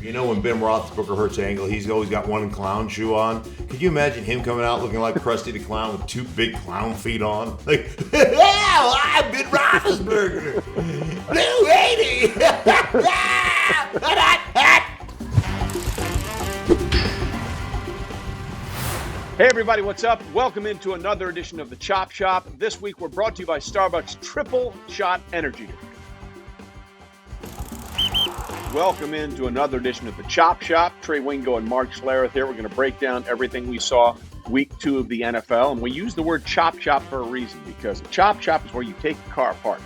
You know when Ben Roethlisberger hurts an ankle, he's always got one clown shoe on. Could you imagine him coming out looking like Krusty the Clown with two big clown feet on? Like, yeah, I'm Ben Roethlisberger. Blue 80. Hey everybody, what's up? Welcome into another edition of the Chop Shop. This week we're brought to you by Starbucks Triple Shot Energy. Welcome into another edition of the Chop Shop. Trey and Mark Schlereth here. We're going to break down everything we saw week 2 of the NFL. And we use the word chop shop for a reason, because a chop shop is where you take a car apart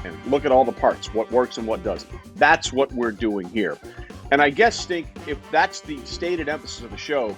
and look at all the parts, what works and what doesn't. That's what we're doing here. And I guess, Stink, if that's the stated emphasis of the show,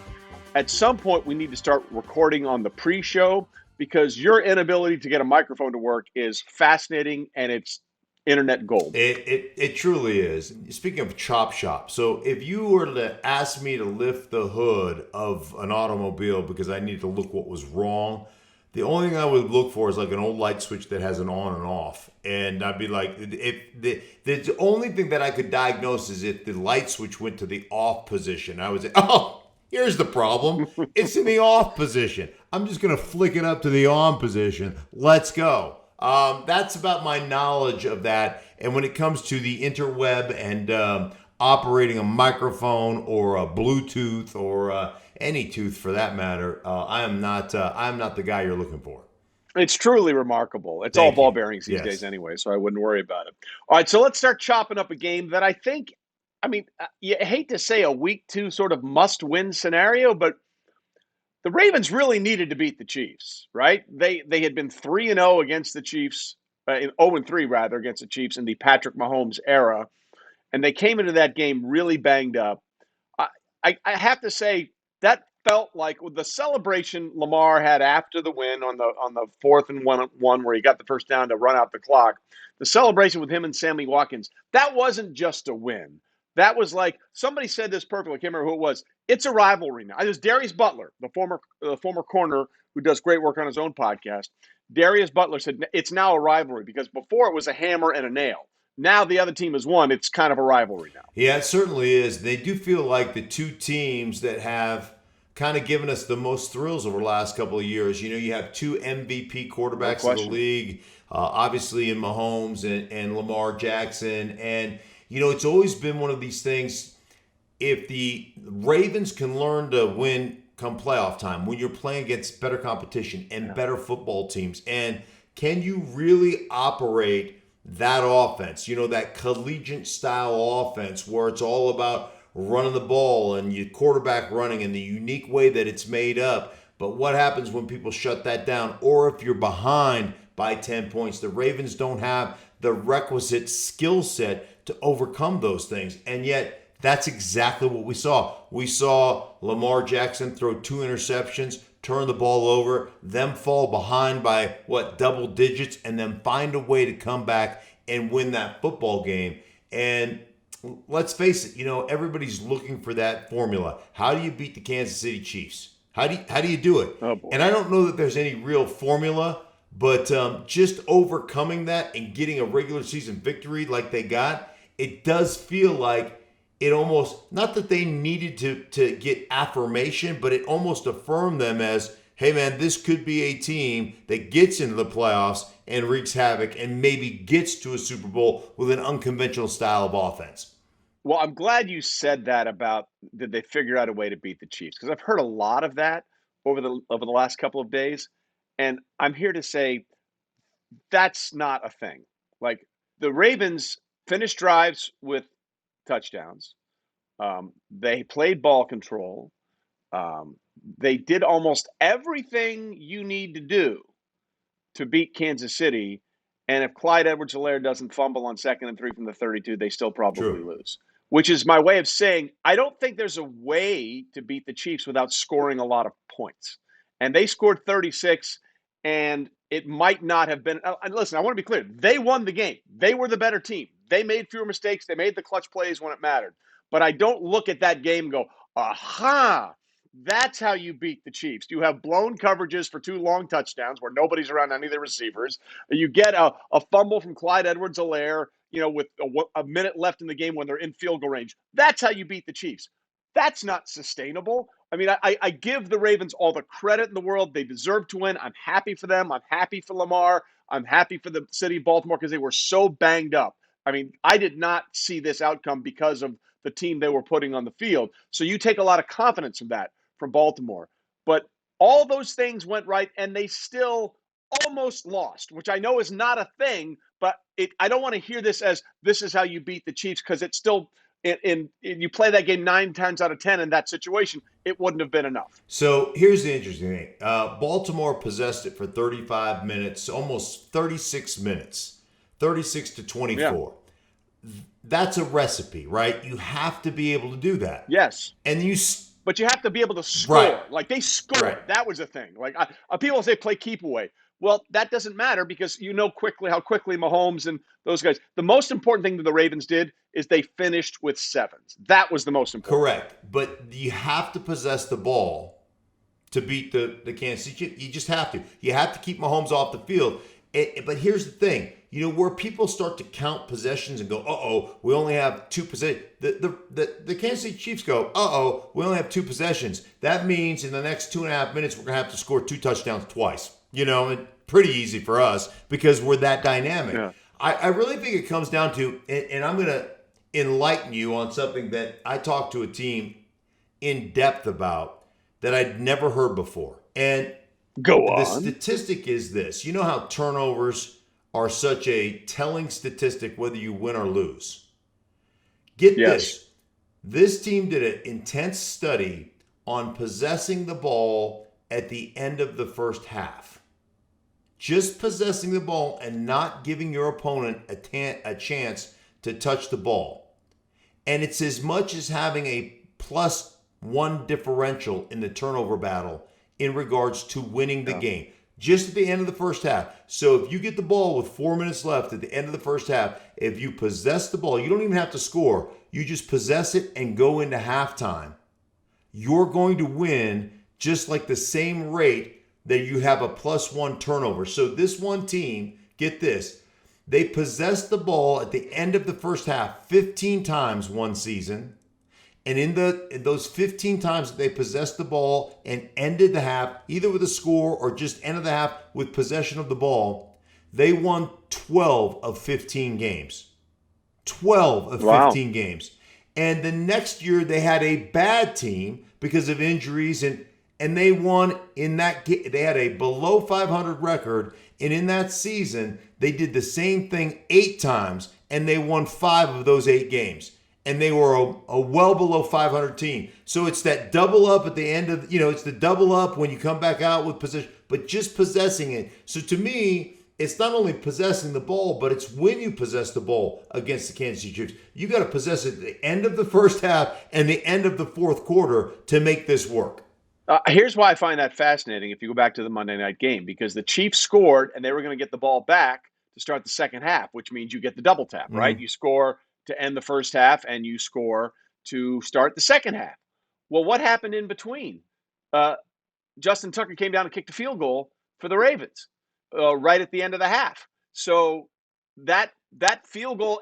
at some point we need to start recording on the pre-show, because your inability to get a microphone to work is fascinating and it's internet gold. It truly is. Speaking of chop shop, so if you were to ask me to lift the hood of an automobile because I needed to look what was wrong, the only thing I would look for is like an old light switch that has an on and off. And I'd be like, the only thing that I could diagnose is if the light switch went to the off position. I would say, oh, here's the problem. It's in the off position. I'm just going to flick it up to the on position. Let's go. That's about my knowledge of that. And when it comes to the interweb and operating a microphone or a Bluetooth or any tooth for that matter, I am not the guy you're looking for. It's truly remarkable. It's all ball bearings these days anyway, so I wouldn't worry about it. All right, so let's start chopping up a game that you hate to say a week 2 sort of must-win scenario, but the Ravens really needed to beat the Chiefs, right? They had been 3-0 against the Chiefs, 0-3 rather, against the Chiefs in the Patrick Mahomes era, and they came into that game really banged up. I have to say that felt like with the celebration Lamar had after the win on the 4th and 1 where he got the first down to run out the clock. The celebration with him and Sammy Watkins, that wasn't just a win. That was like, somebody said this perfectly, I can't remember who it was. It's a rivalry now. It was Darius Butler, the former corner who does great work on his own podcast. Darius Butler said it's now a rivalry because before it was a hammer and a nail. Now the other team has won. It's kind of a rivalry now. Yeah, it certainly is. They do feel like the two teams that have kind of given us the most thrills over the last couple of years. You know, you have two MVP quarterbacks in the league, obviously in Mahomes and Lamar Jackson. And you know, it's always been one of these things, if the Ravens can learn to win come playoff time, when you're playing against better competition and better football teams, and can you really operate that offense, you know, that collegiate style offense where it's all about running the ball and your quarterback running in the unique way that it's made up. But what happens when people shut that down? Or if you're behind by 10 points, the Ravens don't have the requisite skill set to overcome those things. And yet, that's exactly what we saw. We saw Lamar Jackson throw 2 interceptions, turn the ball over, them fall behind by, double digits, and then find a way to come back and win that football game. And let's face it, you know, everybody's looking for that formula. How do you beat the Kansas City Chiefs? How do you do it? Oh, boy. And I don't know that there's any real formula, but just overcoming that and getting a regular season victory like they got, it does feel like it almost, not that they needed to get affirmation, but it almost affirmed them as, hey man, this could be a team that gets into the playoffs and wreaks havoc and maybe gets to a Super Bowl with an unconventional style of offense. Well, I'm glad you said that about did they figure out a way to beat the Chiefs, because I've heard a lot of that over the last couple of days, and I'm here to say that's not a thing. Like, the Ravens finished drives with touchdowns. They played ball control. They did almost everything you need to do to beat Kansas City. And if Clyde Edwards-Helaire doesn't fumble on 2nd and 3 from the 32, they still probably lose. Which is my way of saying I don't think there's a way to beat the Chiefs without scoring a lot of points. And they scored 36, and it might not have been – listen, I want to be clear. They won the game. They were the better team. They made fewer mistakes. They made the clutch plays when it mattered. But I don't look at that game and go, aha, that's how you beat the Chiefs. You have blown coverages for 2 long touchdowns where nobody's around any of the receivers. You get a fumble from Clyde Edwards-Helaire. with a minute left in the game when they're in field goal range. That's how you beat the Chiefs. That's not sustainable. I mean, I give the Ravens all the credit in the world. They deserve to win. I'm happy for them. I'm happy for Lamar. I'm happy for the city of Baltimore because they were so banged up. I mean, I did not see this outcome because of the team they were putting on the field. So you take a lot of confidence from that from Baltimore. But all those things went right, and they still almost lost, which I know is not a thing, but I don't want to hear this as this is how you beat the Chiefs, because it's still you play that game 9 times out of 10 in that situation, it wouldn't have been enough. So here's the interesting thing. Baltimore possessed it for 35 minutes, almost 36 minutes, 36 to 24. Yeah. That's a recipe, right? You have to be able to do that. Yes. But you have to be able to score. Right. Like they scored. Right. That was the thing. Like people say play keep away. Well, that doesn't matter because how quickly Mahomes and those guys. The most important thing that the Ravens did is they finished with 7s. That was the most important. Correct. But you have to possess the ball to beat the Kansas City Chiefs. You just have to. You have to keep Mahomes off the field. But here's the thing. Where people start to count possessions and go, uh-oh, we only have 2 possessions. The Kansas City Chiefs go, uh-oh, we only have 2 possessions. That means in the next 2.5 minutes, we're going to have to score 2 touchdowns twice. Pretty easy for us because we're that dynamic. Yeah. I really think it comes down to, and I'm going to enlighten you on something that I talked to a team in depth about that I'd never heard before. And go on. The statistic is this. You know how turnovers are such a telling statistic whether you win or lose? Get this. This team did an intense study on possessing the ball at the end of the first half. Just possessing the ball and not giving your opponent a chance to touch the ball. And it's as much as having a +1 differential in the turnover battle in regards to winning the game. Just at the end of the first half. So if you get the ball with 4 minutes left at the end of the first half, if you possess the ball, you don't even have to score. You just possess it and go into halftime. You're going to win just like the same rate that you have a +1 turnover. So this one team, get this, they possessed the ball at the end of the first half 15 times one season. And in those 15 times that they possessed the ball and ended the half, either with a score or just ended the half with possession of the ball, they won 12 of 15 games. 12 of 15 games. And the next year they had a bad team because of injuries and they won in that game. They had a below 500 record, and in that season, they did the same thing 8 times, and they won 5 of those 8 games. And they were a well below 500 team. So it's that double up at the end of, it's the double up when you come back out with possession, but just possessing it. So to me, it's not only possessing the ball, but it's when you possess the ball against the Kansas City Chiefs. You got to possess it at the end of the first half and the end of the fourth quarter to make this work. Here's why I find that fascinating if you go back to the Monday night game, because the Chiefs scored and they were going to get the ball back to start the second half, which means you get the double tap, right? Mm-hmm. You score to end the first half and you score to start the second half. Well, what happened in between? Justin Tucker came down and kicked a field goal for the Ravens right at the end of the half. So that field goal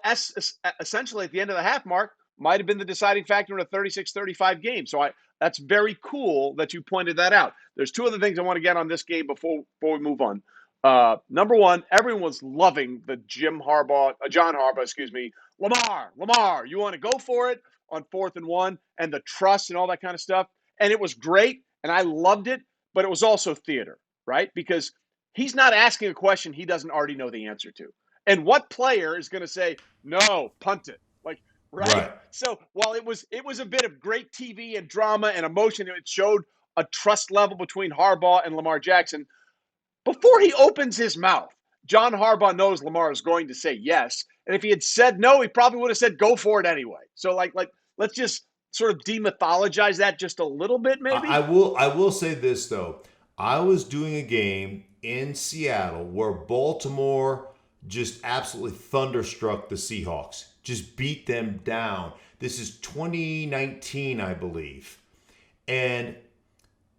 essentially at the end of the half, Mark, might have been the deciding factor in a 36-35 game. So that's very cool that you pointed that out. There's 2 other things I want to get on this game before we move on. Number one, everyone was loving the John Harbaugh, Lamar, you want to go for it on 4th and 1 and the trust and all that kind of stuff. And it was great and I loved it, but it was also theater, right? Because he's not asking a question he doesn't already know the answer to. And what player is going to say, no, punt it? Right? So while it was a bit of great TV and drama and emotion, it showed a trust level between Harbaugh and Lamar Jackson. Before he opens his mouth, John Harbaugh knows Lamar is going to say yes. And if he had said no, he probably would have said go for it anyway. So let's just sort of demythologize that just a little bit, maybe. I will say this though. I was doing a game in Seattle where Baltimore just absolutely thunderstruck the Seahawks. Just beat them down. This is 2019, I believe. And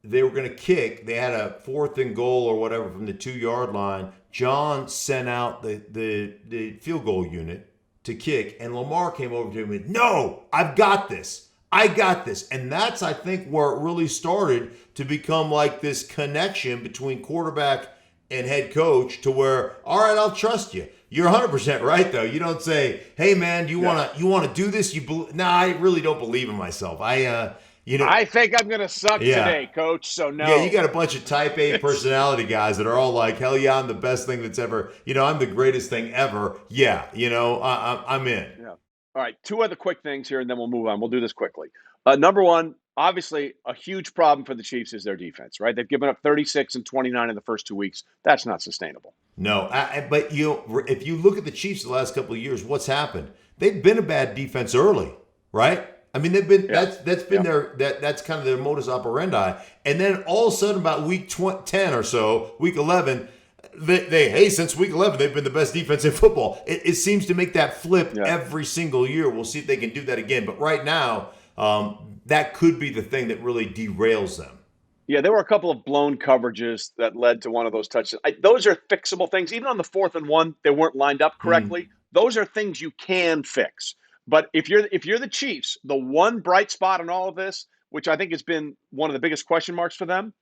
they were going to kick. They had a 4th and goal or whatever from the 2-yard line. John sent out the field goal unit to kick, and Lamar came over to him and, no, I've got this. I got this. And that's, I think, where it really started to become like this connection between quarterback and head coach to where, all right, I'll trust you. You're 100% right, though. You don't say, hey, man, do you want to do this? No, I really don't believe in myself. I think I'm going to suck today, coach, so no. Yeah, you got a bunch of type A personality guys that are all like, hell yeah, I'm the best thing that's ever, I'm the greatest thing ever. Yeah, I'm in. Yeah. All right, two other quick things here, and then we'll move on. We'll do this quickly. Number one, obviously, a huge problem for the Chiefs is their defense, right? They've given up 36 and 29 in the first 2 weeks. That's not sustainable. No, but if you look at the Chiefs the last couple of years, what's happened? They've been a bad defense early, right? I mean, they've been that's been that's kind of their modus operandi, and then all of a sudden, about week 10 or so, week 11, they since week 11 they've been the best defense in football. It seems to make that flip every single year. We'll see if they can do that again, but right now, that could be the thing that really derails them. Yeah, there were a couple of blown coverages that led to one of those touches. Those are fixable things. Even on the 4th and 1, they weren't lined up correctly. Those are things you can fix. But if you're the Chiefs, the one bright spot in all of this, which I think has been one of the biggest question marks for them,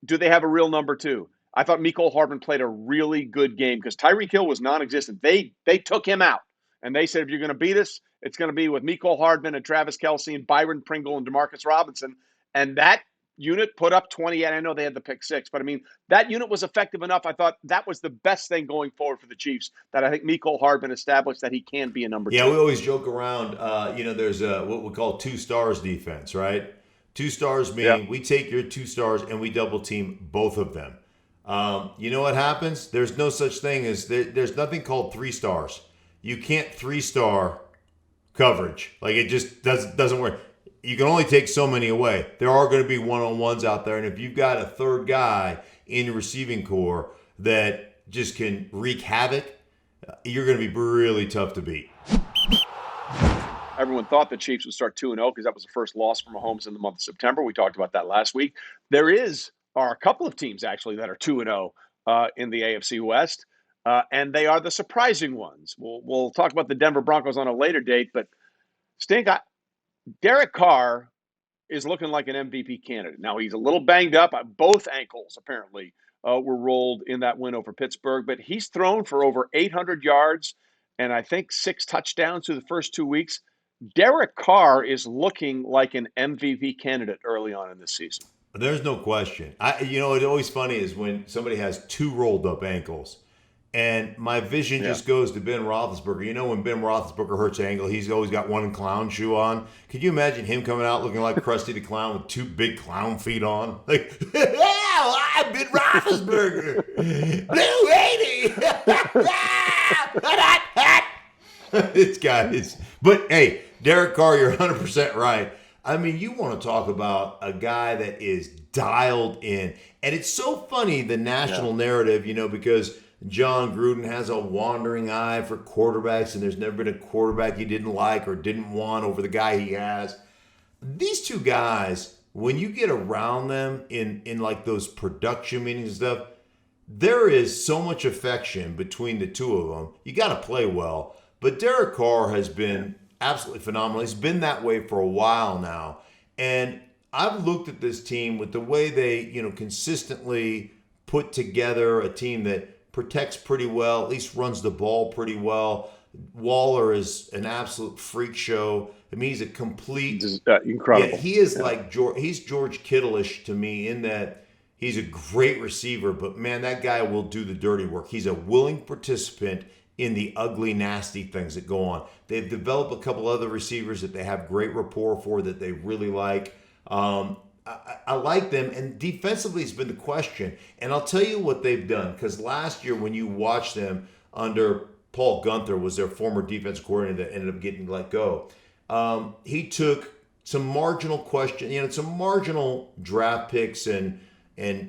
do they have a real number 2? I thought Mecole Hardman played a really good game because Tyreek Hill was non-existent. They took him out, and they said, if you're going to beat us, it's going to be with Mecole Hardman and Travis Kelce and Byron Pringle and Demarcus Robinson. And that unit put up 20, and I know they had the pick 6, but I mean, that unit was effective enough. I thought that was the best thing going forward for the Chiefs, that I think Mecole Hardman established that he can be a number 2. Yeah, we always joke around, there's what we call 2 stars defense, right? 2 stars mean we take your 2 stars and we double team both of them. You know what happens? There's no such thing as, there's nothing called 3 stars. You can't 3-star coverage. Like, it just doesn't work. You can only take so many away. There are going to be one-on-ones out there, and if you've got a third guy in your receiving core that just can wreak havoc, you're going to be really tough to beat. Everyone thought the Chiefs would start 2-0 because that was the first loss for Mahomes in the month of September. We talked about that last week. There are a couple of teams, actually, that are 2-0 in the AFC West, and they are the surprising ones. We'll talk about the Denver Broncos on a later date, but Stink, Derek Carr is looking like an MVP candidate. Now, he's a little banged up. Both ankles, apparently, were rolled in that win over Pittsburgh. But he's thrown for over 800 yards and I think 6 touchdowns through the first 2 weeks. Derek Carr is looking like an MVP candidate early on in this season. There's no question. What's always funny is when somebody has 2 rolled up ankles. And my vision just goes to Ben Roethlisberger. You know, when Ben Roethlisberger hurts an ankle, he's always got one clown shoe on. Could you imagine him coming out looking like Krusty the Clown with 2 big clown feet on? Like, I'm Ben Roethlisberger. Blue 80. This guy is. But, hey, Derek Carr, you're 100% right. I mean, you want to talk about a guy that is dialed in. And it's so funny, the national narrative, because John Gruden has a wandering eye for quarterbacks, and there's never been a quarterback he didn't like or didn't want over the guy he has. These 2 guys, when you get around them in like those production meetings and stuff, there is so much affection between the 2 of them. You got to play well. But Derek Carr has been absolutely phenomenal. He's been that way for a while now. And I've looked at this team with the way they, consistently put together a team that protects pretty well, at least runs the ball pretty well. Waller is an absolute freak show. I mean, he's a complete incredible. Yeah, he is like he's George Kittle-ish to me in that he's a great receiver, but man, that guy will do the dirty work. He's a willing participant in the ugly, nasty things that go on. They've developed a couple other receivers that they have great rapport for that they really like. I like them, and defensively has been the question. And I'll tell you what they've done, because last year when you watched them under Paul Gunther, was their former defensive coordinator that ended up getting let go. He took some marginal some marginal draft picks and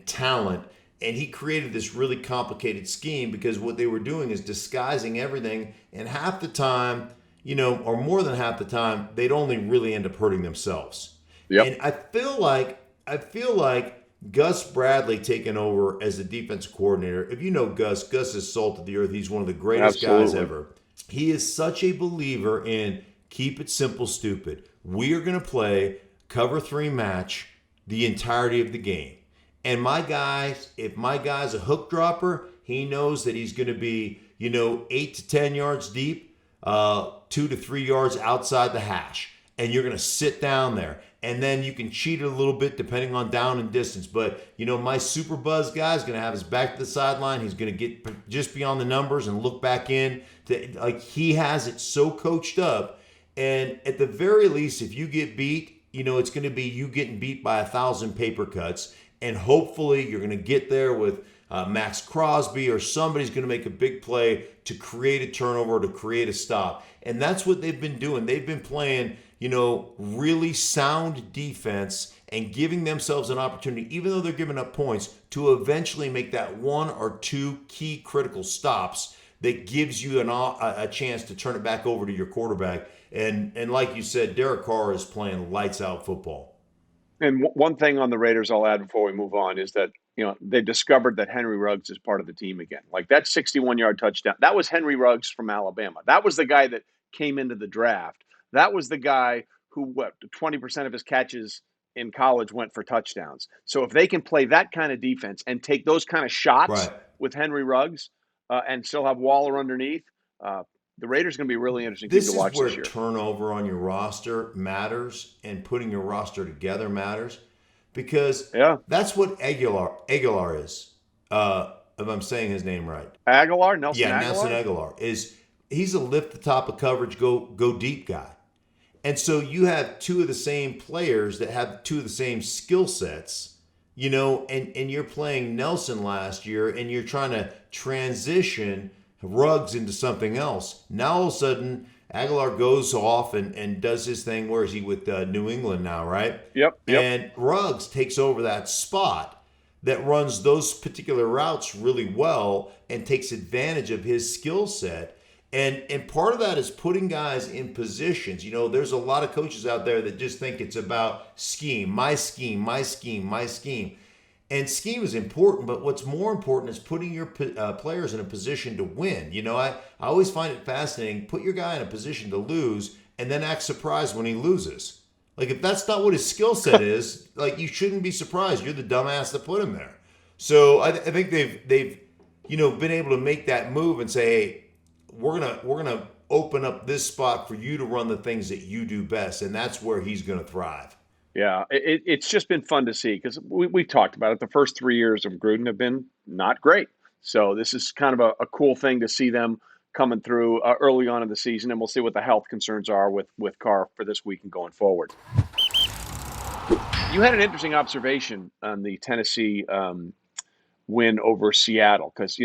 talent, and he created this really complicated scheme because what they were doing is disguising everything, and half the time, or more than half the time, they'd only really end up hurting themselves. Yep. And I feel like Gus Bradley taking over as the defensive coordinator. If you know Gus is salt of the earth. He's one of the greatest guys ever. he is such a believer in keep it simple, stupid. We are going to play cover 3 match the entirety of the game. And if my guy's a hook dropper, he knows that he's going to be, 8 to 10 yards deep, 2 to 3 yards outside the hash. And you're going to sit down there. And then you can cheat it a little bit depending on down and distance. But, my super buzz guy is going to have his back to the sideline. He's going to get just beyond the numbers and look back in. He has it so coached up. And at the very least, if you get beat, it's going to be you getting beat by 1,000 paper cuts. And hopefully you're going to get there with Max Crosby or somebody's going to make a big play to create a turnover, to create a stop. And that's what they've been doing. They've been playing, really sound defense and giving themselves an opportunity, even though they're giving up points, to eventually make that 1 or 2 key critical stops that gives you a chance to turn it back over to your quarterback. And like you said, Derek Carr is playing lights out football. And one thing on the Raiders I'll add before we move on is that, they discovered that Henry Ruggs is part of the team again. Like that 61-yard touchdown, that was Henry Ruggs from Alabama. That was the guy that came into the draft. That was the guy who, 20% of his catches in college went for touchdowns. So if they can play that kind of defense and take those kind of shots with Henry Ruggs and still have Waller underneath, the Raiders are going to be a really interesting team to watch this year. This is where turnover on your roster matters and putting your roster together matters, because that's what Aguilar is. If I'm saying his name right. Nelson Aguilar? Nelson Aguilar. He's a lift the top of coverage, go deep guy. And so you have 2 of the same players that have 2 of the same skill sets, and you're playing Nelson last year and you're trying to transition Ruggs into something else. Now all of a sudden, Aguilar goes off and does his thing. Where is he with New England now, right? Yep. And Ruggs takes over that spot that runs those particular routes really well and takes advantage of his skill set. And part of that is putting guys in positions. There's a lot of coaches out there that just think it's about scheme, my scheme, my scheme, my scheme. And scheme is important, but what's more important is putting your players in a position to win. I always find it fascinating. Put your guy in a position to lose and then act surprised when he loses. Like, if that's not what his skill set is, you shouldn't be surprised. You're the dumbass that put him there. So I think they've been able to make that move and say, hey, we're gonna open up this spot for you to run the things that you do best, and that's where he's going to thrive. Yeah, it's just been fun to see because we talked about it. The first 3 years of Gruden have been not great. So this is kind of a cool thing to see them coming through early on in the season, and we'll see what the health concerns are with Carr for this week and going forward. You had an interesting observation on the Tennessee win over Seattle because,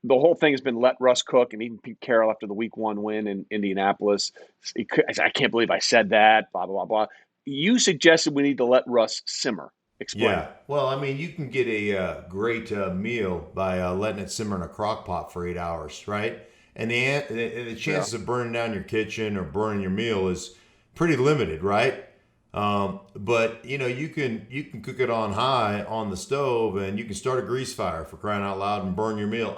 the whole thing has been let Russ cook, and even Pete Carroll after the week 1 win in Indianapolis. I can't believe I said that, blah, blah, blah, blah. You suggested we need to let Russ simmer. Explain. Yeah. Well, you can get a great meal by letting it simmer in a crock pot for 8 hours, right? And the chances of burning down your kitchen or burning your meal is pretty limited, right? But you can cook it on high on the stove, and you can start a grease fire, for crying out loud, and burn your meal.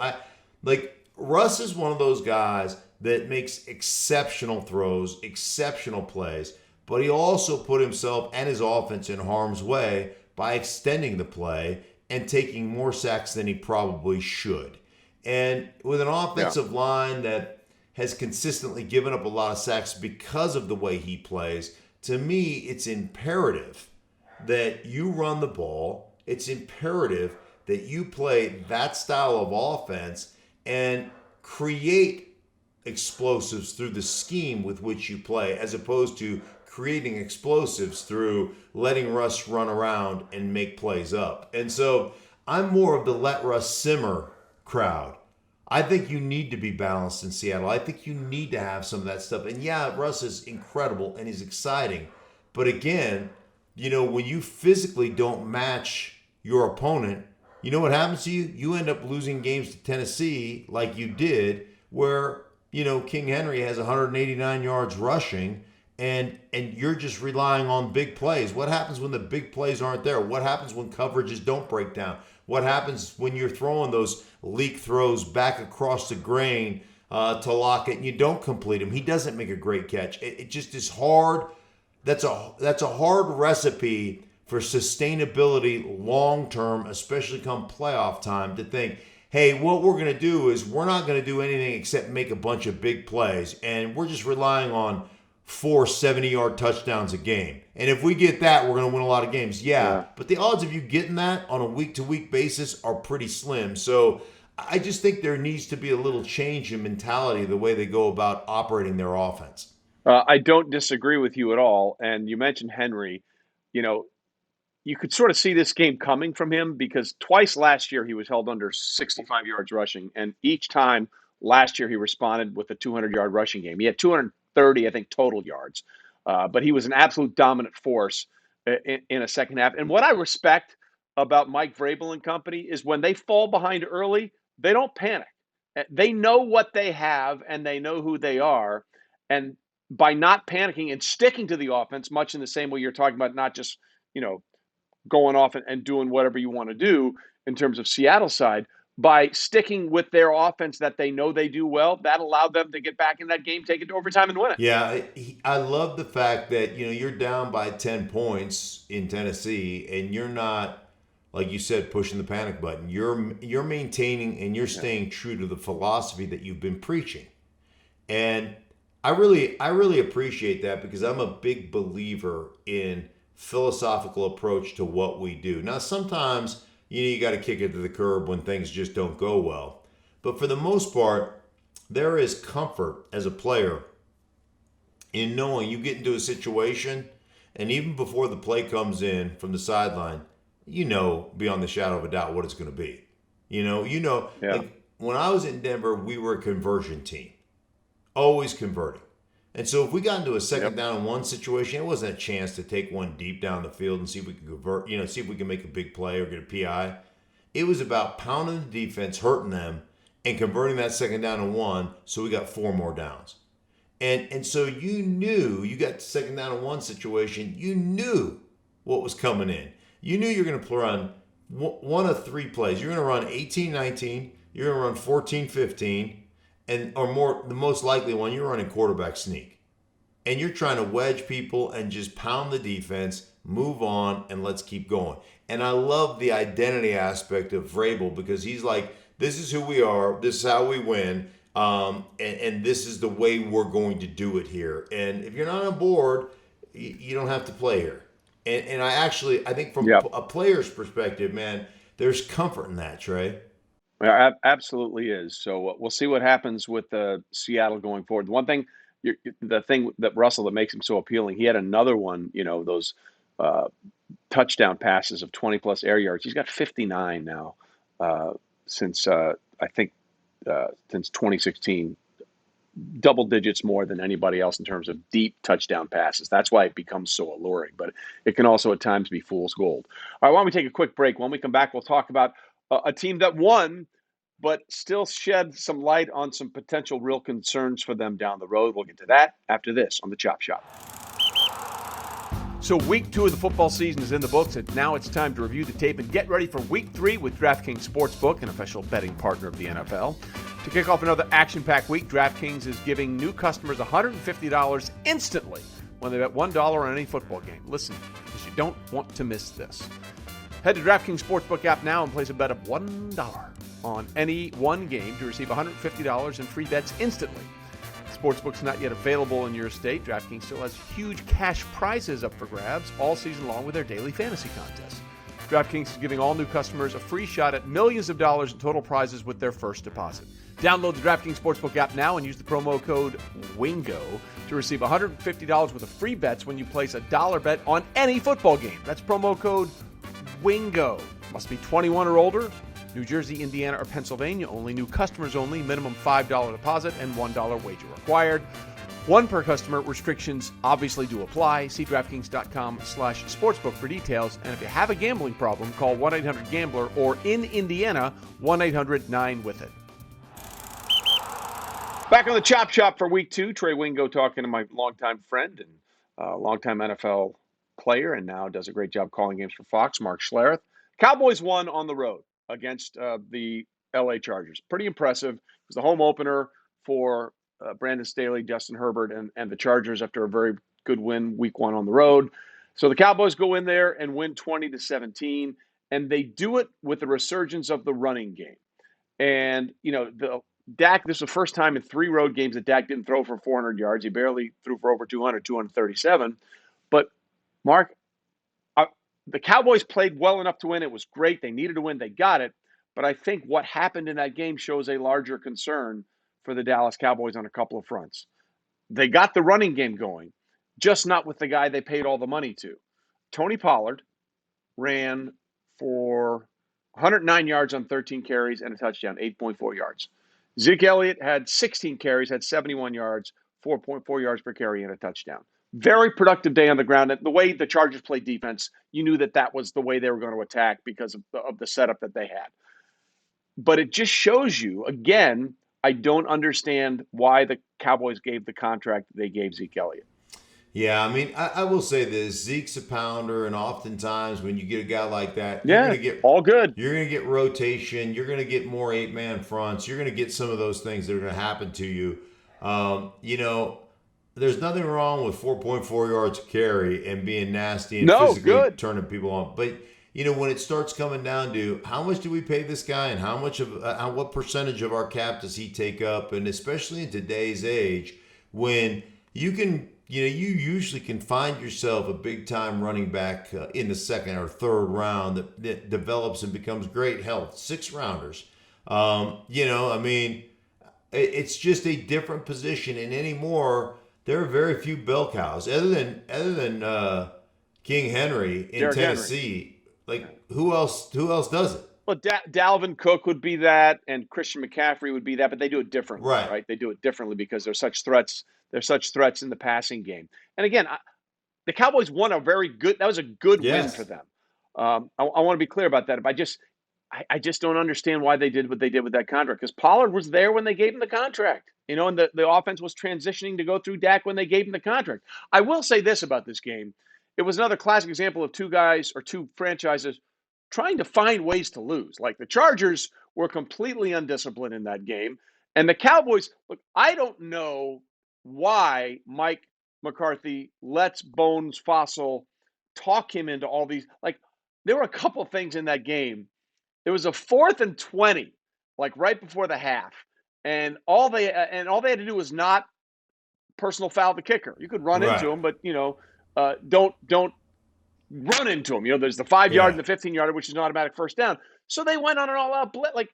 Russ is one of those guys that makes exceptional throws, exceptional plays. But he also put himself and his offense in harm's way by extending the play and taking more sacks than he probably should. And with an offensive line that has consistently given up a lot of sacks because of the way he plays, to me, it's imperative that you run the ball. It's imperative that you play that style of offense and create explosives through the scheme with which you play, as opposed to creating explosives through letting Russ run around and make plays up. And so I'm more of the let Russ simmer crowd. I think you need to be balanced in Seattle. I think you need to have some of that stuff. And yeah, Russ is incredible and he's exciting. But again, when you physically don't match your opponent, you know what happens to you? You end up losing games to Tennessee like you did, where, King Henry has 189 yards rushing, and you're just relying on big plays. What happens when the big plays aren't there? What happens when coverages don't break down? What happens when you're throwing those leak throws back across the grain to lock it and you don't complete him, he doesn't make a great catch. It just is hard. That's a hard recipe for sustainability long term, especially come playoff time, to think, hey, what we're going to do is we're not going to do anything except make a bunch of big plays, and we're just relying on 4 70-yard touchdowns a game. And if we get that, we're going to win a lot of games. Yeah, but the odds of you getting that on a week-to-week basis are pretty slim. So I just think there needs to be a little change in mentality, the way they go about operating their offense. I don't disagree with you at all. And you mentioned Henry. You know, you could sort of see this game coming from him because twice last year he was held under 65 yards rushing. And each time last year he responded with a 200-yard rushing game. He had 230, I think, total yards. But he was an absolute dominant force in a second half. And what I respect about Mike Vrabel and company is when they fall behind early, they don't panic. They know what they have and they know who they are. And by not panicking and sticking to the offense, much in the same way you're talking about, not just, going off and doing whatever you want to do in terms of Seattle side, by sticking with their offense that they know they do well, that allowed them to get back in that game, take it to overtime and win it. Yeah, I love the fact that, you're down by 10 points in Tennessee and you're not, like you said, pushing the panic button. You're maintaining and you're staying true to the philosophy that you've been preaching. And I really appreciate that, because I'm a big believer in philosophical approach to what we do. Now, sometimes, you got to kick it to the curb when things just don't go well. But for the most part, there is comfort as a player in knowing you get into a situation, and even before the play comes in from the sideline, beyond the shadow of a doubt what it's going to be. Like when I was in Denver, we were a conversion team, always converting. And so if we got into a second down and one situation, it wasn't a chance to take one deep down the field and see if we can convert, see if we can make a big play or get a PI. It was about pounding the defense, hurting them, and converting that second down and one, so we got 4 more downs. And so you knew, you got the second down and one situation, you knew what was coming in. You knew you were going to run one of 3 plays. You're going to run 18-19, you're going to run 14-15, or more, the most likely one, you're running quarterback sneak. And you're trying to wedge people and just pound the defense, move on, and let's keep going. And I love the identity aspect of Vrabel, because he's like, this is who we are, this is how we win, and this is the way we're going to do it here. And if you're not on board, you don't have to play here. And I think from a player's perspective, man, there's comfort in that, Trey. Yeah, absolutely is. So we'll see what happens with Seattle going forward. The one thing, the thing that Russell that makes him so appealing, he had another one, those touchdown passes of 20-plus air yards. He's got 59 now since 2016. Double digits more than anybody else in terms of deep touchdown passes. That's why it becomes so alluring. But it can also at times be fool's gold. All right, why don't we take a quick break? When we come back, we'll talk about a team that won, but still shed some light on some potential real concerns for them down the road. We'll get to that after this on the Chop Shop. So week 2 of the football season is in the books, and now it's time to review the tape and get ready for week 3 with DraftKings Sportsbook, an official betting partner of the NFL. To kick off another action-packed week, DraftKings is giving new customers $150 instantly when they bet $1 on any football game. Listen, because you don't want to miss this. Head to DraftKings Sportsbook app now and place a bet of $1 on any one game to receive $150 in free bets instantly. Sportsbook's not yet available in your state. DraftKings still has huge cash prizes up for grabs all season long with their daily fantasy contests. DraftKings is giving all new customers a free shot at millions of dollars in total prizes with their first deposit. Download the DraftKings Sportsbook app now and use the promo code WINGO to receive $150 worth of free bets when you place a $1 bet on any football game. That's promo code WINGO. Must be 21 or older. New Jersey, Indiana, or Pennsylvania only. New customers only. Minimum $5 deposit and $1 wager required. 1 per customer. Restrictions obviously do apply. See DraftKings.com/sportsbook for details. And if you have a gambling problem, call 1-800-GAMBLER or in Indiana, 1-800-9-WITH-IT. Back on the Chop Shop for week 2. Trey Wingo talking to my longtime friend and longtime NFL player, and now does a great job calling games for Fox, Mark Schlereth. Cowboys won on the road against the LA Chargers. Pretty impressive. It was the home opener for Brandon Staley, Justin Herbert, and the Chargers after a very good win week 1 on the road. So the Cowboys go in there and win 20-17, and they do it with the resurgence of the running game. And, Dak, this is the first time in 3 road games that Dak didn't throw for 400 yards. He barely threw for over 200, 237. But, Mark, the Cowboys played well enough to win. It was great. They needed to win. They got it. But I think what happened in that game shows a larger concern for the Dallas Cowboys on a couple of fronts. They got the running game going, just not with the guy they paid all the money to. Tony Pollard ran for 109 yards on 13 carries and a touchdown, 8.4 yards. Zeke Elliott had 16 carries, had 71 yards, 4.4 yards per carry, and a touchdown. Very productive day on the ground. And the way the Chargers played defense, you knew that was the way they were going to attack because of the setup that they had. But it just shows you, again, I don't understand why the Cowboys gave the contract they gave Zeke Elliott. Yeah, I mean, I will say this. Zeke's a pounder, and oftentimes when you get a guy like that, you're going to get all good. You're going to get rotation. You're going to get more 8-man fronts. You're going to get some of those things that are going to happen to you. There's nothing wrong with 4.4 yards a carry and being nasty and physically turning people on. But, when it starts coming down to how much do we pay this guy and how much of what percentage of our cap does he take up? And especially in today's age when you can – you usually can find yourself a big-time running back in the second or third round that develops and becomes great health. 6-rounders. It's just a different position. And anymore, there are very few bell cows. Other than King Henry in Derrick Tennessee, who else does it? Well, Dalvin Cook would be that, and Christian McCaffrey would be that, but they do it differently, right? They do it differently because there's such threats. There's such threats in the passing game. And again, the Cowboys won that was a good win for them. I want to be clear about that. But I just don't understand why they did what they did with that contract, because Pollard was there when they gave him the contract, and the offense was transitioning to go through Dak when they gave him the contract. I will say this about this game. It was another classic example of two franchises trying to find ways to lose. Like the Chargers were completely undisciplined in that game. And the Cowboys, look, I don't know why Mike McCarthy lets Bones Fossil talk him into all these. There were a couple things in that game. There was a 4th and 20, right before the half. And all they had to do was not personal foul the kicker. You could run into him, but, don't run into him. There's the 5-yard and the 15-yarder, which is an automatic first down. So they went on an all-out blitz.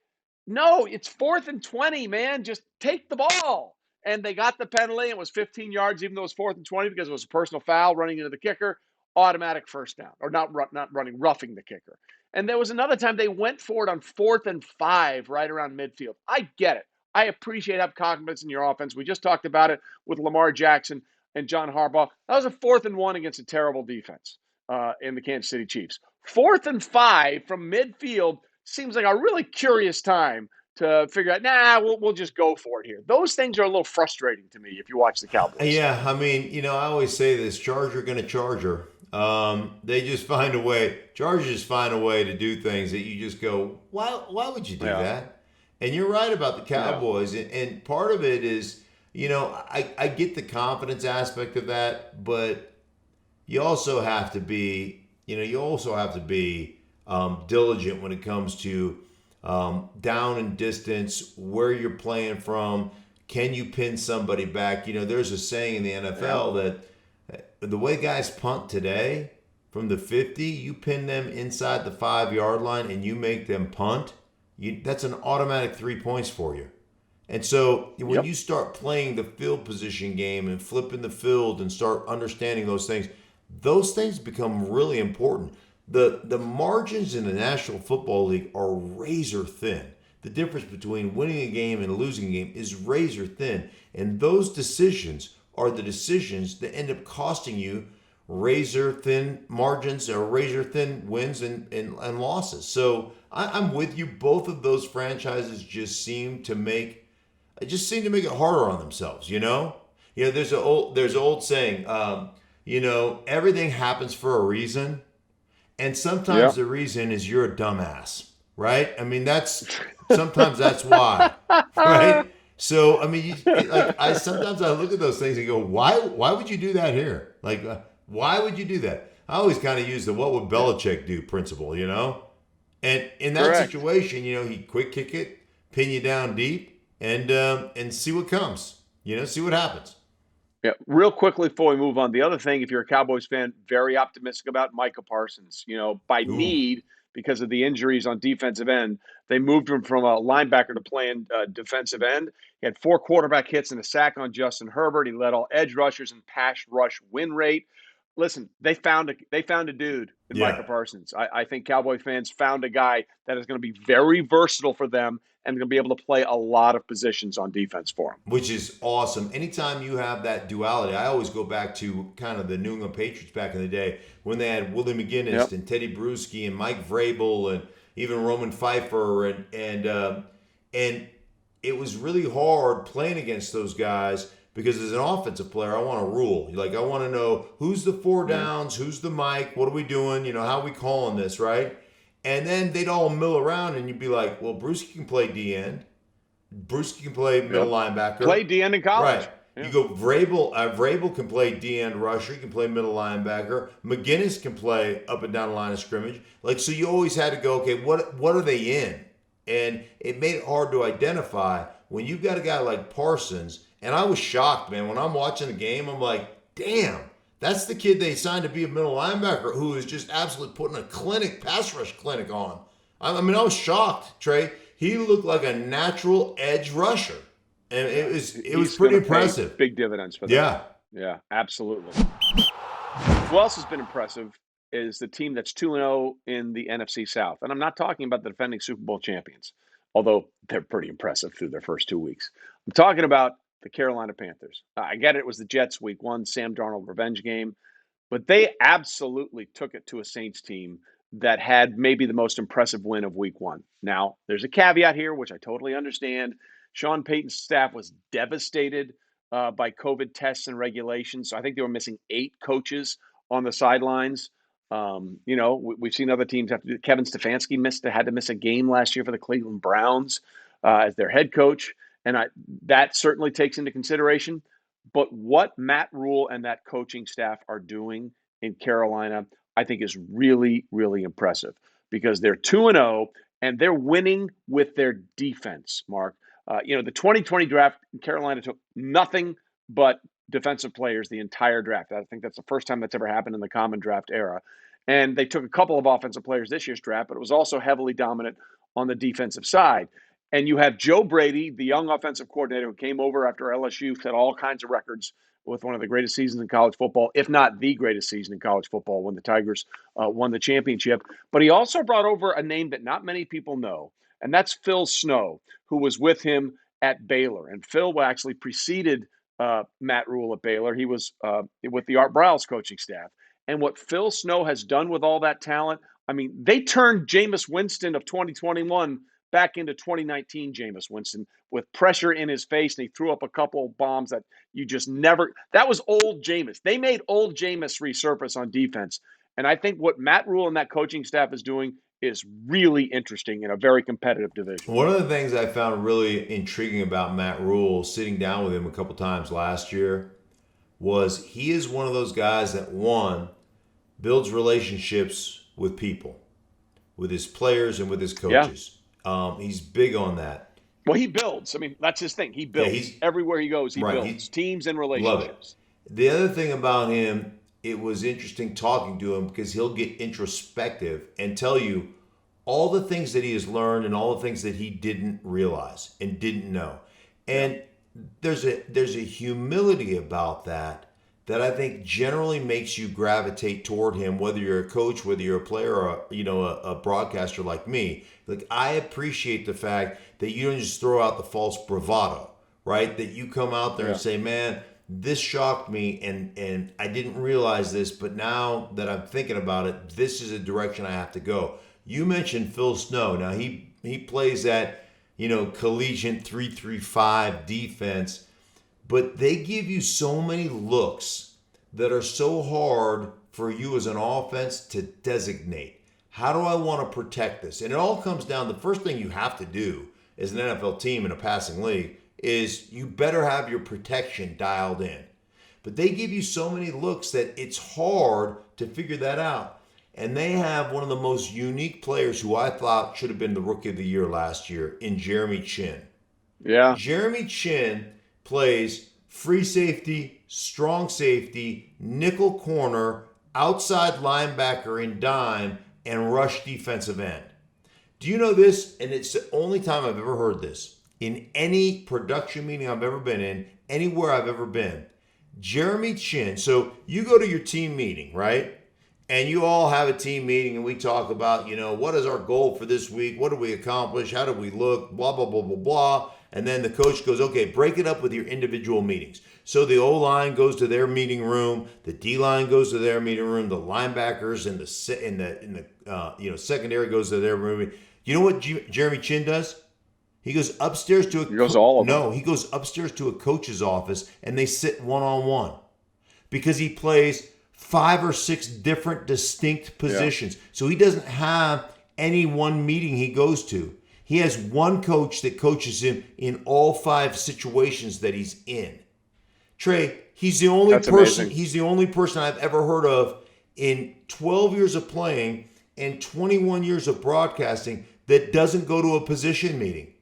No, it's 4th and 20, man. Just take the ball. And they got the penalty. It was 15 yards, even though it was 4th and 20, because it was a personal foul running into the kicker. Automatic first down, or not running, roughing the kicker. And there was another time they went for it on 4th and 5 right around midfield. I get it. I appreciate having confidence in your offense. We just talked about it with Lamar Jackson and John Harbaugh. That was a 4th and 1 against a terrible defense in the Kansas City Chiefs. 4th and 5 from midfield seems like a really curious time to figure out, we'll just go for it here. Those things are a little frustrating to me if you watch the Cowboys. Yeah, I mean, I always say this, Charger going to Charger. They just find a way. Chargers just find a way to do things that you just go, why would you do that? And you're right about the Cowboys. Yeah. And part of it is, I get the confidence aspect of that, but you also have to be, diligent when it comes to down and distance, where you're playing from. Can you pin somebody back? There's a saying in the NFL that the way guys punt today from the 50, you pin them inside the 5-yard line and you make them punt, that's an automatic 3 points for you. And so when you start playing the field position game and flipping the field and start understanding those things become really important. The margins in the National Football League are razor thin. The difference between winning a game and losing a game is razor thin. And those decisions are the decisions that end up costing you razor thin margins or razor thin wins and losses. So I'm with you. Both of those franchises just seem to make it harder on themselves. There's an old saying, everything happens for a reason. And sometimes the reason is you're a dumbass, right? I mean, sometimes that's why, right? So I mean, I sometimes I look at those things and go, why would you do that here? Like, why would you do that? I always kind of use the "what would Belichick do" principle, And in that Correct. situation, he quick kick it, pin you down deep, and see what comes. See what happens. Yeah, real quickly before we move on, the other thing, if you're a Cowboys fan, very optimistic about Micah Parsons. By Ooh, need, because of the injuries on defensive end, they moved him from a linebacker to playing defensive end. He had 4 quarterback hits and a sack on Justin Herbert. He led all edge rushers in pass rush win rate. Listen, they found a dude in yeah. Micah Parsons. I think Cowboy fans found a guy that is going to be very versatile for them and going to be able to play a lot of positions on defense for them. Which is awesome. Anytime you have that duality, I always go back to kind of the New England Patriots back in the day when they had Willie McGinnis Yep. and Teddy Bruschi and Mike Vrabel and even Roman Pfeiffer and it was really hard playing against those guys because as an offensive player, I want to rule. I want to know who's the 4 downs, who's the Mike, what are we doing, how are we calling this, right? And then they'd all mill around and you'd be like, well, Bruschi can play D-end. Bruschi can play middle linebacker. Play D-end in college. Right. Yeah. You go Vrabel can play D-end rusher. He can play middle linebacker. McGinnis can play up and down the line of scrimmage. So you always had to go, okay, what are they in? And it made it hard to identify when you've got a guy like Parsons. And I was shocked, man. When I'm watching the game, I'm like, damn, that's the kid they signed to be a middle linebacker who is just absolutely putting a pass rush clinic on. I mean, I was shocked, Trey. He looked like a natural edge rusher. And it was pretty impressive. Big dividends for them. Yeah. Yeah, absolutely. Who else has been impressive is the team that's 2-0 in the NFC South. And I'm not talking about the defending Super Bowl champions, although they're pretty impressive through their first 2 weeks. I'm talking about the Carolina Panthers. I get it was the Jets week 1, Sam Darnold revenge game, but they absolutely took it to a Saints team that had maybe the most impressive win of week 1. Now, there's a caveat here, which I totally understand. Sean Payton's staff was devastated by COVID tests and regulations. So I think they were missing 8 coaches on the sidelines. We've seen other teams have to do. Kevin Stefanski had to miss a game last year for the Cleveland Browns as their head coach. And that certainly takes into consideration. But what Matt Rhule and that coaching staff are doing in Carolina, I think is really, really impressive because they're 2-0 and they're winning with their defense, Mark. The 2020 draft, Carolina took nothing but defensive players the entire draft. I think that's the first time that's ever happened in the common draft era. And they took a couple of offensive players this year's draft, but it was also heavily dominant on the defensive side. And you have Joe Brady, the young offensive coordinator who came over after LSU, set all kinds of records with one of the greatest seasons in college football, if not the greatest season in college football when the Tigers won the championship. But he also brought over a name that not many people know, and that's Phil Snow, who was with him at Baylor. And Phil actually preceded Matt Rhule at Baylor. He was with the Art Briles coaching staff. And what Phil Snow has done with all that talent, I mean, they turned Jameis Winston of 2021 back into 2019 Jameis Winston with pressure in his face, and he threw up a couple of bombs that you just never – that was old Jameis. They made old Jameis resurface on defense. And I think what Matt Rhule and that coaching staff is doing is really interesting in a very competitive division. One of the things I found really intriguing about Matt Rhule, sitting down with him a couple times last year, was he is one of those guys that, one, builds relationships with people, with his players and with his coaches. Yeah. He's big on that. Well, he builds. I mean, that's his thing. He builds. Yeah, everywhere he goes, he builds teams and relationships. Love it. The other thing about him, it was interesting talking to him because he'll get introspective and tell you all the things that he has learned and all the things that he didn't realize and didn't know. And there's a humility about that I think generally makes you gravitate toward him, whether you're a coach, whether you're a player, or a broadcaster like me. Like, I appreciate the fact that you don't just throw out the false bravado, right? That you come out there and say, man, this shocked me and I didn't realize this, but now that I'm thinking about it, this is a direction I have to go. You mentioned Phil Snow. Now he plays that, collegiate 3-3-5 defense, but they give you so many looks that are so hard for you as an offense to designate. How do I want to protect this? And it all comes down, the first thing you have to do as an NFL team in a passing league is you better have your protection dialed in. But they give you so many looks that it's hard to figure that out. And they have one of the most unique players who I thought should have been the Rookie of the Year last year in Jeremy Chinn. Yeah. Jeremy Chinn plays free safety, strong safety, nickel corner, outside linebacker in dime, and rush defensive end. Do you know this? And it's the only time I've ever heard this. In any production meeting I've ever been in, anywhere I've ever been, Jeremy Chinn, so you go to your team meeting, right? And you all have a team meeting and we talk about, what is our goal for this week? What did we accomplish? How did we look? Blah, blah, blah, blah, blah. And then the coach goes, okay, break it up with your individual meetings. So the O-line goes to their meeting room, the D-line goes to their meeting room, the linebackers and the secondary goes to their room. You know what Jeremy Chinn does? He goes upstairs to he goes to all of them. No, he goes upstairs to a coach's office and they sit one-on-one because he plays 5 or 6 different distinct positions. Yeah. So he doesn't have any one meeting he goes to. He has one coach that coaches him in all 5 situations that he's in. Trey, he's the only person. He's the only person I've ever heard of in 12 years of playing and 21 years of broadcasting that doesn't go to a position meeting.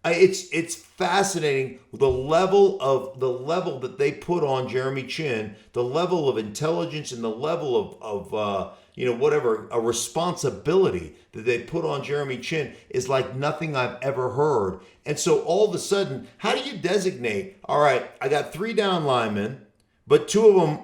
It's fascinating the level that they put on Jeremy Chinn, the level of intelligence and the level of a responsibility that they put on Jeremy Chinn is like nothing I've ever heard. And so all of a sudden, how do you designate? All right, I got 3 down linemen, but 2 of them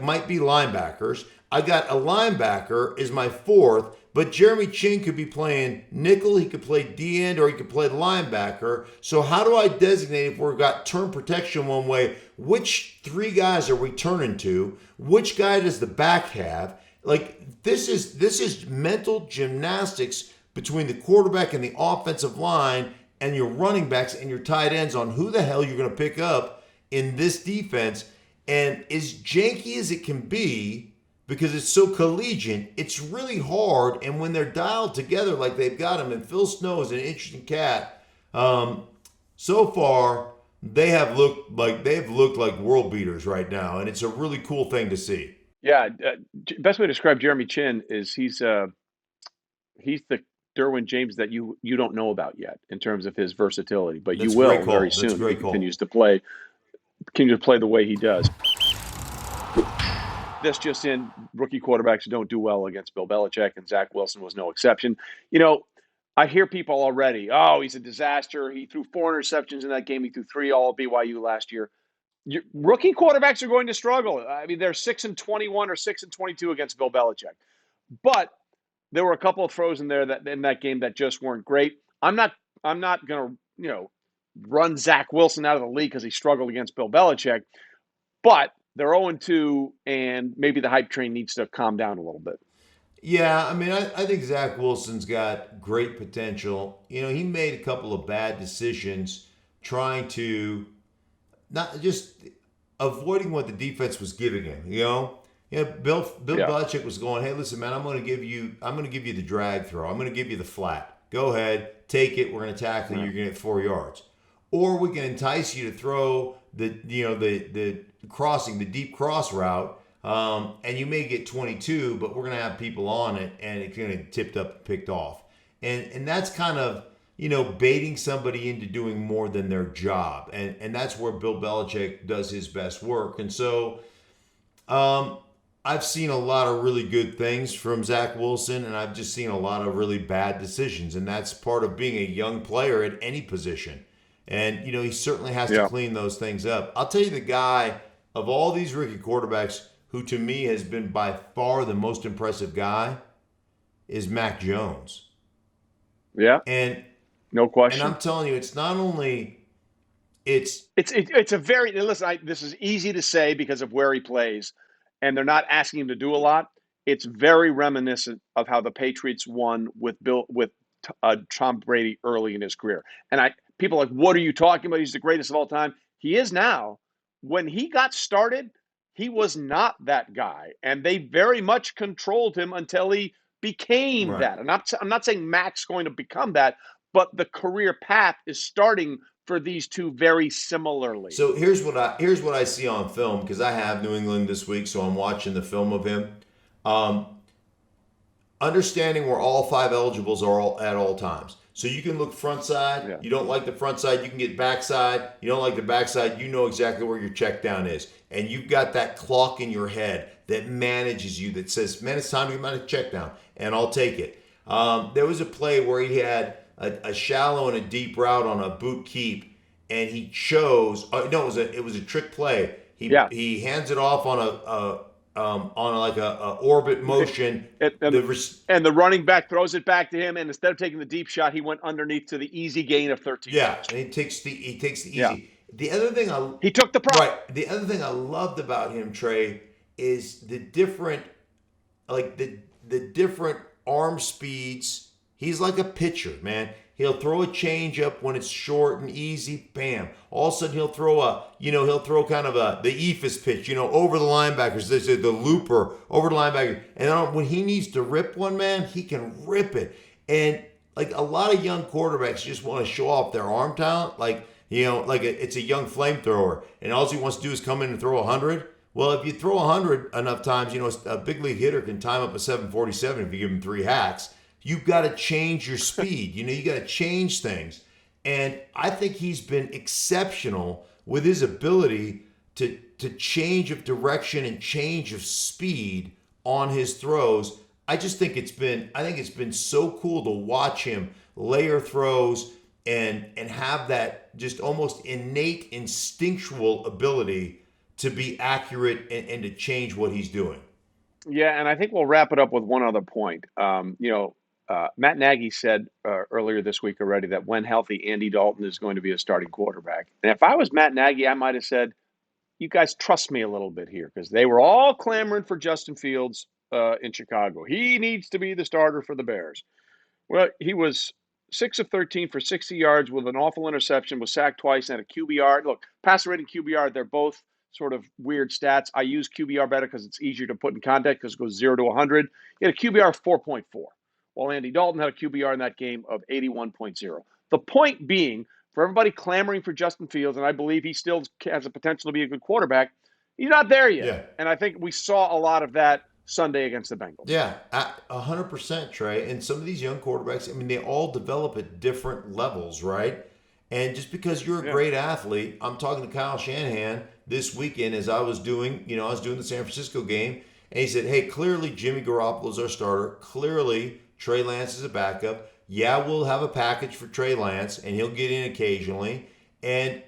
might be linebackers. I got a linebacker is my 4th. But Jeremy Chinn could be playing nickel, he could play D-end, or he could play linebacker. So how do I designate if we've got turn protection one way, which 3 guys are we turning to? Which guy does the back have? This is mental gymnastics between the quarterback and the offensive line and your running backs and your tight ends on who the hell you're going to pick up in this defense. And as janky as it can be, because it's so collegiate, it's really hard. And when they're dialed together like they've got them, and Phil Snow is an interesting cat, so far they have looked like world beaters right now, and it's a really cool thing to see. Yeah, best way to describe Jeremy Chinn is he's the Derwin James that you don't know about yet in terms of his versatility, but you will very soon. He continues to play the way he does. This just in, rookie quarterbacks don't do well against Bill Belichick, and Zach Wilson was no exception. I hear people already, he's a disaster. He threw 4 interceptions in that game. He threw 3 all BYU last year. Rookie quarterbacks are going to struggle. I mean, they're 6-21 or 6-22 against Bill Belichick. But there were a couple of throws in there in that game that just weren't great. I'm not going to, run Zach Wilson out of the league because he struggled against Bill Belichick. But they're 0-2, and maybe the hype train needs to calm down a little bit. Yeah, I mean, I think Zach Wilson's got great potential. He made a couple of bad decisions trying to not just avoiding what the defense was giving him. Bill Belichick was going, hey, listen, man, I'm going to give you the drag throw. I'm going to give you the flat. Go ahead, take it. We're going to tackle you. You're going to get 4 yards. Or we can entice you to throw the deep cross route, and you may get 22, but we're going to have people on it, and it's going to get tipped up and picked off. And that's kind of, baiting somebody into doing more than their job. And that's where Bill Belichick does his best work. And so I've seen a lot of really good things from Zach Wilson, and I've just seen a lot of really bad decisions. And that's part of being a young player at any position. And, he certainly has to clean those things up. I'll tell you the guy of all these rookie quarterbacks who to me has been by far the most impressive guy is Mac Jones. Yeah. And no question. And I'm telling you, it's not only it's a very, listen, this is easy to say because of where he plays, and they're not asking him to do a lot. It's very reminiscent of how the Patriots won with Tom Brady early in his career. And people are like, what are you talking about? He's the greatest of all time. He is now. When he got started, he was not that guy. And they very much controlled him until he became that. And I'm not saying Mac's going to become that, but the career path is starting for these two very similarly. So here's what I see on film, because I have New England this week, so I'm watching the film of him. Understanding where all 5 eligibles are at all times. So you can look front side. Yeah. You don't like the front side, you can get backside. You don't like the backside, you know exactly where your check down is. And you've got that clock in your head that manages you, that says, man, it's time to get my check down, and I'll take it. There was a play where he had a shallow and a deep route on a boot keep, and he chose. It was a trick play. He hands it off on like a orbit motion, and the running back throws it back to him, and instead of taking the deep shot, he went underneath to the easy gain of 13 yards. And he takes the easy. Yeah. The other thing he took the prop. Right. The other thing I loved about him, Trey, is the different arm speeds. He's like a pitcher, man. He'll throw a change up when it's short and easy, bam. All of a sudden he'll throw kind of the eephus pitch, over the linebackers. They say the looper over the linebacker. And then when he needs to rip one, man, he can rip it. And like a lot of young quarterbacks just want to show off their arm talent, it's a young flamethrower, and all he wants to do is come in and throw 100. Well, if you throw 100 enough times, a big league hitter can time up a 747 if you give him 3 hacks. You've got to change your speed. You got to change things. And I think he's been exceptional with his ability to change of direction and change of speed on his throws. I think it's been so cool to watch him layer throws and have that just almost innate instinctual ability to be accurate and to change what he's doing. Yeah, and I think we'll wrap it up with one other point. Matt Nagy said earlier this week already that when healthy, Andy Dalton is going to be a starting quarterback. And if I was Matt Nagy, I might have said, you guys trust me a little bit here, because they were all clamoring for Justin Fields in Chicago. He needs to be the starter for the Bears. Well, he was 6 of 13 for 60 yards with an awful interception, was sacked twice, and had a QBR. Look, passer rating, QBR, they're both sort of weird stats. I use QBR better because it's easier to put in context because it goes 0 to 100. He had a QBR of 4.4. While Andy Dalton had a QBR in that game of 81.0. The point being, for everybody clamoring for Justin Fields, and I believe he still has the potential to be a good quarterback, he's not there yet. Yeah. And I think we saw a lot of that Sunday against the Bengals. Yeah, 100%, Trey. And some of these young quarterbacks, they all develop at different levels, right? And just because you're a great athlete, I'm talking to Kyle Shanahan this weekend as I was doing the San Francisco game, and he said, hey, clearly Jimmy Garoppolo's our starter. Clearly Trey Lance is a backup. Yeah, we'll have a package for Trey Lance, and he'll get in occasionally, and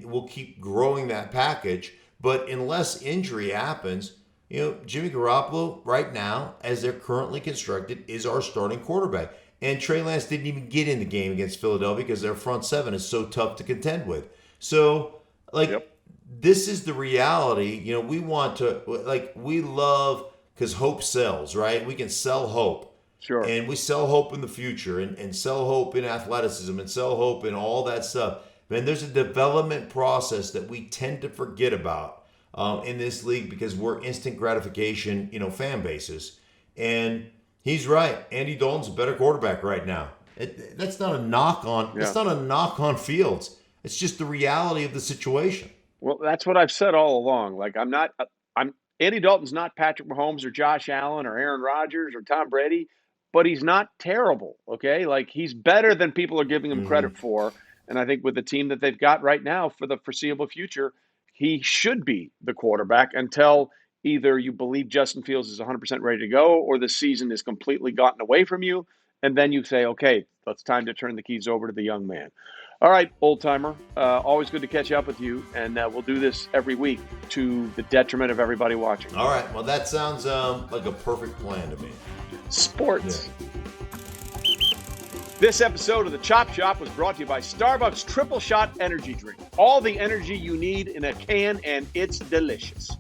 we'll keep growing that package. But unless injury happens, Jimmy Garoppolo right now, as they're currently constructed, is our starting quarterback. And Trey Lance didn't even get in the game against Philadelphia because their front seven is so tough to contend with. So, this is the reality. We want to, we love, because hope sells, right? We can sell hope. Sure. And we sell hope in the future and sell hope in athleticism and sell hope in all that stuff. Man, there's a development process that we tend to forget about in this league because we're instant gratification, fan bases. And he's right. Andy Dalton's a better quarterback right now. That's not a knock on. That's not a knock on Fields. It's just the reality of the situation. Well, that's what I've said all along. Andy Dalton's not Patrick Mahomes or Josh Allen or Aaron Rodgers or Tom Brady, but he's not terrible, okay? He's better than people are giving him credit for. And I think with the team that they've got right now for the foreseeable future, he should be the quarterback until either you believe Justin Fields is 100% ready to go or the season is completely gotten away from you. And then you say, okay, it's time to turn the keys over to the young man. All right, old timer, always good to catch up with you. And we'll do this every week to the detriment of everybody watching. All right. Well, that sounds like a perfect plan to me. Sports. Yeah. This episode of The Chop Shop was brought to you by Starbucks Triple Shot Energy Drink. All the energy you need in a can, and it's delicious.